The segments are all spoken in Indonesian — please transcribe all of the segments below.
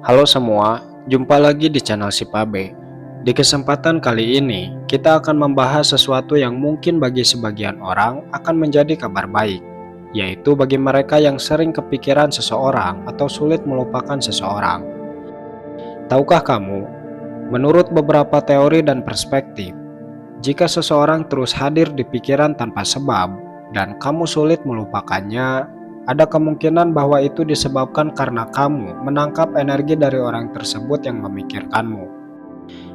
Halo semua, jumpa lagi di channel si Pabe. Di kesempatan kali ini, kita akan membahas sesuatu yang mungkin bagi sebagian orang akan menjadi kabar baik, yaitu bagi mereka yang sering kepikiran seseorang atau sulit melupakan seseorang. Tahukah kamu, menurut beberapa teori dan perspektif, jika seseorang terus hadir di pikiran tanpa sebab dan kamu sulit melupakannya, ada kemungkinan bahwa itu disebabkan karena kamu menangkap energi dari orang tersebut yang memikirkanmu.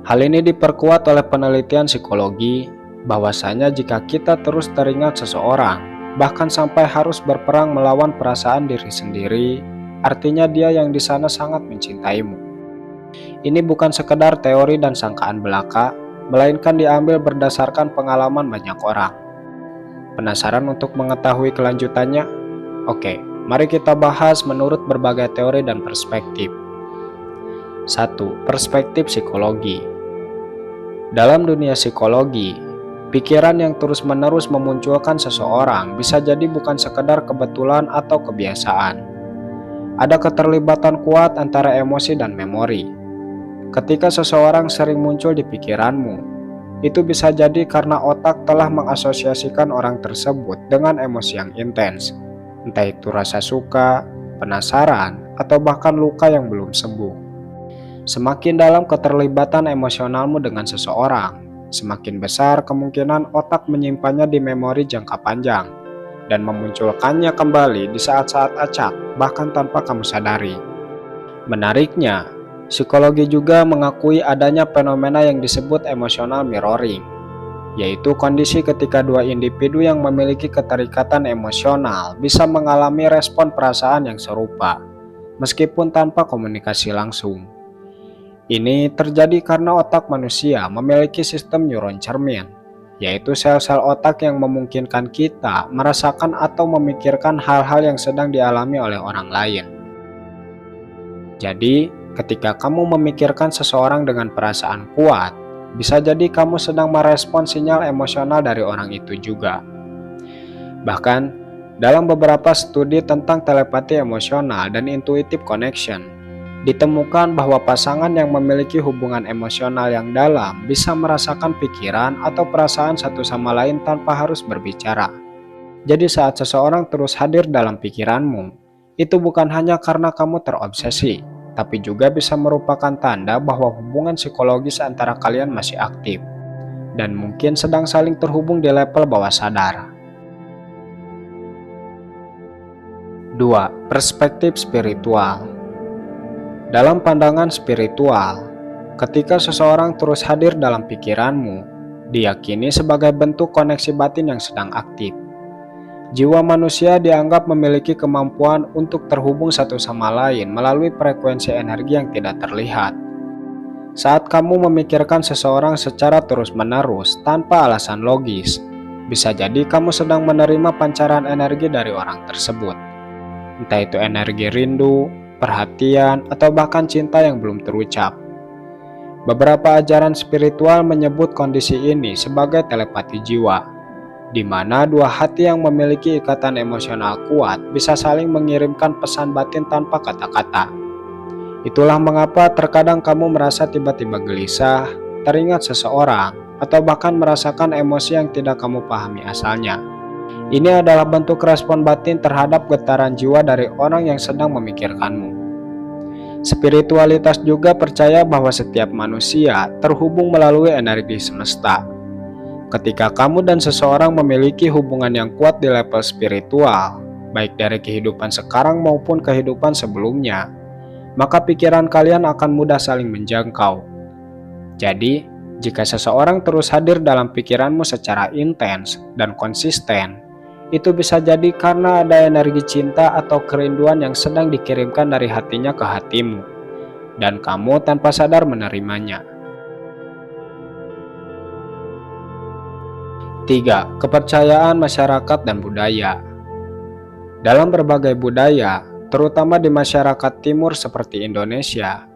Hal ini diperkuat oleh penelitian psikologi, bahwasanya jika kita terus teringat seseorang, bahkan sampai harus berperang melawan perasaan diri sendiri, artinya dia yang di sana sangat mencintaimu. Ini bukan sekedar teori dan sangkaan belaka, melainkan diambil berdasarkan pengalaman banyak orang. Penasaran untuk mengetahui kelanjutannya? Oke, mari kita bahas menurut berbagai teori dan perspektif. 1. Perspektif psikologi. Dalam dunia psikologi, pikiran yang terus-menerus memunculkan seseorang bisa jadi bukan sekedar kebetulan atau kebiasaan. Ada keterlibatan kuat antara emosi dan memori. Ketika seseorang sering muncul di pikiranmu, itu bisa jadi karena otak telah mengasosiasikan orang tersebut dengan emosi yang intens, entah itu rasa suka, penasaran, atau bahkan luka yang belum sembuh. Semakin dalam keterlibatan emosionalmu dengan seseorang, semakin besar kemungkinan otak menyimpannya di memori jangka panjang dan memunculkannya kembali di saat-saat acak, bahkan tanpa kamu sadari. Menariknya, psikologi juga mengakui adanya fenomena yang disebut emotional mirroring, yaitu kondisi ketika dua individu yang memiliki keterikatan emosional bisa mengalami respon perasaan yang serupa, meskipun tanpa komunikasi langsung. Ini terjadi karena otak manusia memiliki sistem neuron cermin, yaitu sel-sel otak yang memungkinkan kita merasakan atau memikirkan hal-hal yang sedang dialami oleh orang lain. Jadi, ketika kamu memikirkan seseorang dengan perasaan kuat, bisa jadi kamu sedang merespon sinyal emosional dari orang itu juga. Bahkan, dalam beberapa studi tentang telepati emosional dan intuitive connection, ditemukan bahwa pasangan yang memiliki hubungan emosional yang dalam bisa merasakan pikiran atau perasaan satu sama lain tanpa harus berbicara. Jadi saat seseorang terus hadir dalam pikiranmu, itu bukan hanya karena kamu terobsesi, tapi juga bisa merupakan tanda bahwa hubungan psikologis antara kalian masih aktif, dan mungkin sedang saling terhubung di level bawah sadar. 2. Perspektif spiritual. Dalam pandangan spiritual, ketika seseorang terus hadir dalam pikiranmu, diyakini sebagai bentuk koneksi batin yang sedang aktif. Jiwa manusia dianggap memiliki kemampuan untuk terhubung satu sama lain melalui frekuensi energi yang tidak terlihat. Saat kamu memikirkan seseorang secara terus-menerus tanpa alasan logis, bisa jadi kamu sedang menerima pancaran energi dari orang tersebut. Entah itu energi rindu, perhatian, atau bahkan cinta yang belum terucap. Beberapa ajaran spiritual menyebut kondisi ini sebagai telepati jiwa, di mana dua hati yang memiliki ikatan emosional kuat bisa saling mengirimkan pesan batin tanpa kata-kata. Itulah mengapa terkadang kamu merasa tiba-tiba gelisah, teringat seseorang, atau bahkan merasakan emosi yang tidak kamu pahami asalnya. Ini adalah bentuk respon batin terhadap getaran jiwa dari orang yang sedang memikirkanmu. Spiritualitas juga percaya bahwa setiap manusia terhubung melalui energi semesta. Ketika kamu dan seseorang memiliki hubungan yang kuat di level spiritual, baik dari kehidupan sekarang maupun kehidupan sebelumnya, maka pikiran kalian akan mudah saling menjangkau. Jadi, jika seseorang terus hadir dalam pikiranmu secara intens dan konsisten, itu bisa jadi karena ada energi cinta atau kerinduan yang sedang dikirimkan dari hatinya ke hatimu, dan kamu tanpa sadar menerimanya. 3. Kepercayaan masyarakat dan budaya. Dalam berbagai budaya, terutama di masyarakat timur seperti Indonesia,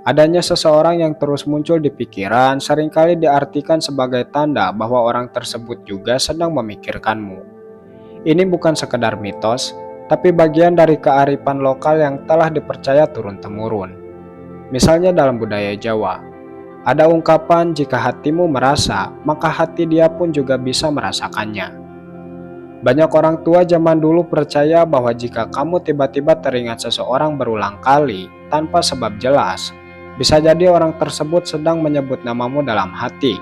adanya seseorang yang terus muncul di pikiran seringkali diartikan sebagai tanda bahwa orang tersebut juga sedang memikirkanmu. Ini bukan sekedar mitos, tapi bagian dari kearifan lokal yang telah dipercaya turun-temurun. Misalnya dalam budaya Jawa, ada ungkapan jika hatimu merasa, maka hati dia pun juga bisa merasakannya. Banyak orang tua zaman dulu percaya bahwa jika kamu tiba-tiba teringat seseorang berulang kali tanpa sebab jelas, bisa jadi orang tersebut sedang menyebut namamu dalam hati,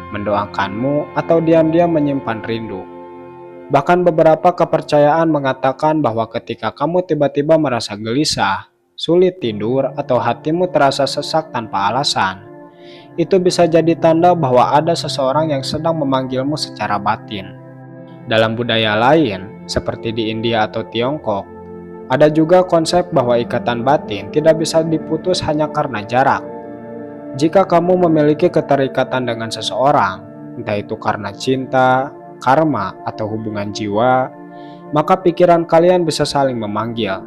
mendoakanmu, atau diam-diam menyimpan rindu. Bahkan beberapa kepercayaan mengatakan bahwa ketika kamu tiba-tiba merasa gelisah, sulit tidur, atau hatimu terasa sesak tanpa alasan, itu bisa jadi tanda bahwa ada seseorang yang sedang memanggilmu secara batin. Dalam budaya lain, seperti di India atau Tiongkok, ada juga konsep bahwa ikatan batin tidak bisa diputus hanya karena jarak. Jika kamu memiliki keterikatan dengan seseorang, entah itu karena cinta, karma, atau hubungan jiwa, maka pikiran kalian bisa saling memanggil.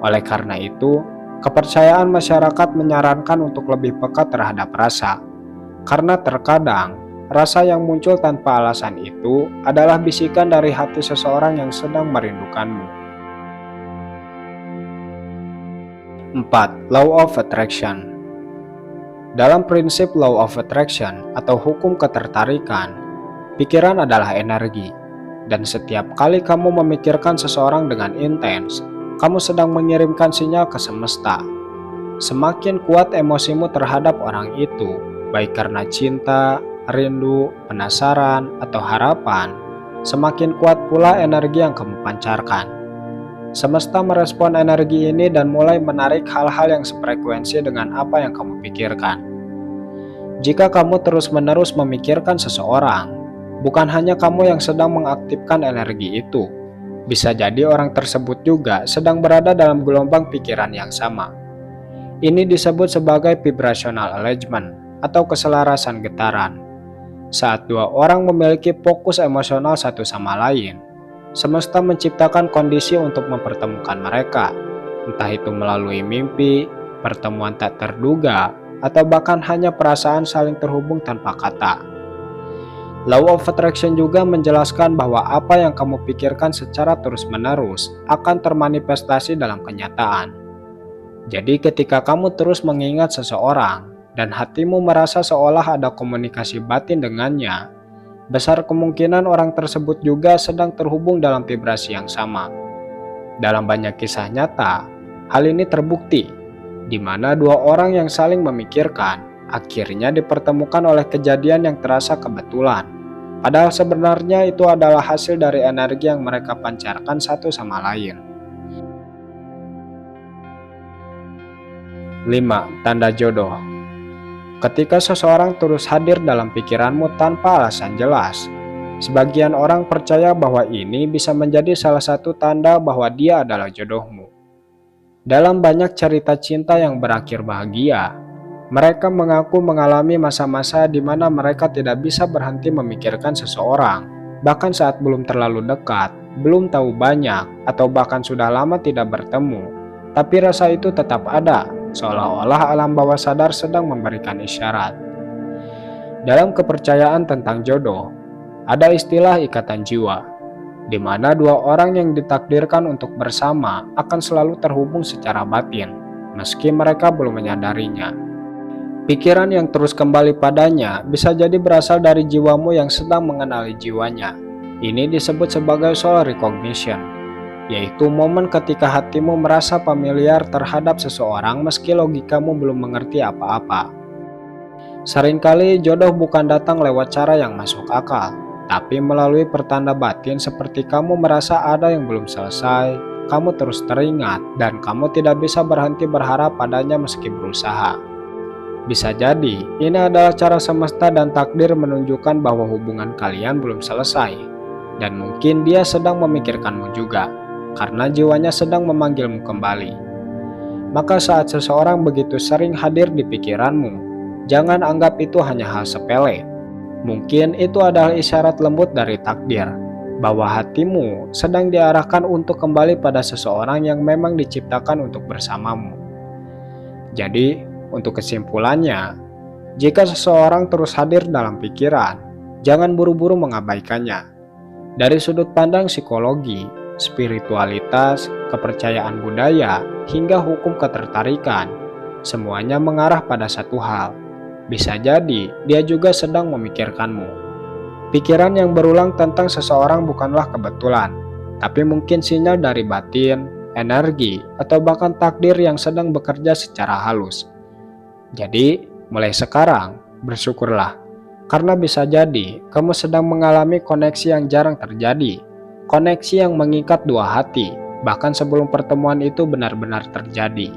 Oleh karena itu, kepercayaan masyarakat menyarankan untuk lebih peka terhadap rasa, karena terkadang rasa yang muncul tanpa alasan itu adalah bisikan dari hati seseorang yang sedang merindukanmu. 4. Law of Attraction. Dalam prinsip Law of Attraction atau hukum ketertarikan, pikiran adalah energi, dan setiap kali kamu memikirkan seseorang dengan intens, kamu sedang mengirimkan sinyal ke semesta. Semakin kuat emosimu terhadap orang itu, baik karena cinta, rindu, penasaran, atau harapan, semakin kuat pula energi yang kamu pancarkan. Semesta merespon energi ini dan mulai menarik hal-hal yang sefrekuensi dengan apa yang kamu pikirkan. Jika kamu terus-menerus memikirkan seseorang, bukan hanya kamu yang sedang mengaktifkan energi itu, bisa jadi orang tersebut juga sedang berada dalam gelombang pikiran yang sama. Ini disebut sebagai vibrational alignment atau keselarasan getaran. Saat dua orang memiliki fokus emosional satu sama lain, semesta menciptakan kondisi untuk mempertemukan mereka, entah itu melalui mimpi, pertemuan tak terduga, atau bahkan hanya perasaan saling terhubung tanpa kata. Law of Attraction juga menjelaskan bahwa apa yang kamu pikirkan secara terus-menerus akan termanifestasi dalam kenyataan. Jadi ketika kamu terus mengingat seseorang dan hatimu merasa seolah ada komunikasi batin dengannya, besar kemungkinan orang tersebut juga sedang terhubung dalam vibrasi yang sama. Dalam banyak kisah nyata, hal ini terbukti, di mana dua orang yang saling memikirkan akhirnya dipertemukan oleh kejadian yang terasa kebetulan. Padahal sebenarnya itu adalah hasil dari energi yang mereka pancarkan satu sama lain. 5. Tanda jodoh. Ketika seseorang terus hadir dalam pikiranmu tanpa alasan jelas, sebagian orang percaya bahwa ini bisa menjadi salah satu tanda bahwa dia adalah jodohmu. Dalam banyak cerita cinta yang berakhir bahagia, mereka mengaku mengalami masa-masa di mana mereka tidak bisa berhenti memikirkan seseorang, bahkan saat belum terlalu dekat, belum tahu banyak, atau bahkan sudah lama tidak bertemu, tapi rasa itu tetap ada, seolah-olah alam bawah sadar sedang memberikan isyarat. Dalam kepercayaan tentang jodoh, ada istilah ikatan jiwa, di mana dua orang yang ditakdirkan untuk bersama akan selalu terhubung secara batin, meski mereka belum menyadarinya. Pikiran yang terus kembali padanya bisa jadi berasal dari jiwamu yang sedang mengenali jiwanya. Ini disebut sebagai soul recognition, yaitu momen ketika hatimu merasa familiar terhadap seseorang meski logikamu belum mengerti apa-apa. Seringkali jodoh bukan datang lewat cara yang masuk akal, tapi melalui pertanda batin seperti kamu merasa ada yang belum selesai, kamu terus teringat, dan kamu tidak bisa berhenti berharap padanya meski berusaha. Bisa jadi, ini adalah cara semesta dan takdir menunjukkan bahwa hubungan kalian belum selesai, dan mungkin dia sedang memikirkanmu juga, karena jiwanya sedang memanggilmu kembali. Maka saat seseorang begitu sering hadir di pikiranmu, jangan anggap itu hanya hal sepele. Mungkin itu adalah isyarat lembut dari takdir, bahwa hatimu sedang diarahkan untuk kembali pada seseorang yang memang diciptakan untuk bersamamu. Jadi, untuk kesimpulannya, jika seseorang terus hadir dalam pikiran, jangan buru-buru mengabaikannya. Dari sudut pandang psikologi, spiritualitas, kepercayaan budaya, hingga hukum ketertarikan, semuanya mengarah pada satu hal. Bisa jadi dia juga sedang memikirkanmu. Pikiran yang berulang tentang seseorang bukanlah kebetulan, tapi mungkin sinyal dari batin, energi, atau bahkan takdir yang sedang bekerja secara halus. Jadi, mulai sekarang, bersyukurlah, karena bisa jadi kamu sedang mengalami koneksi yang jarang terjadi, koneksi yang mengikat dua hati, bahkan sebelum pertemuan itu benar-benar terjadi.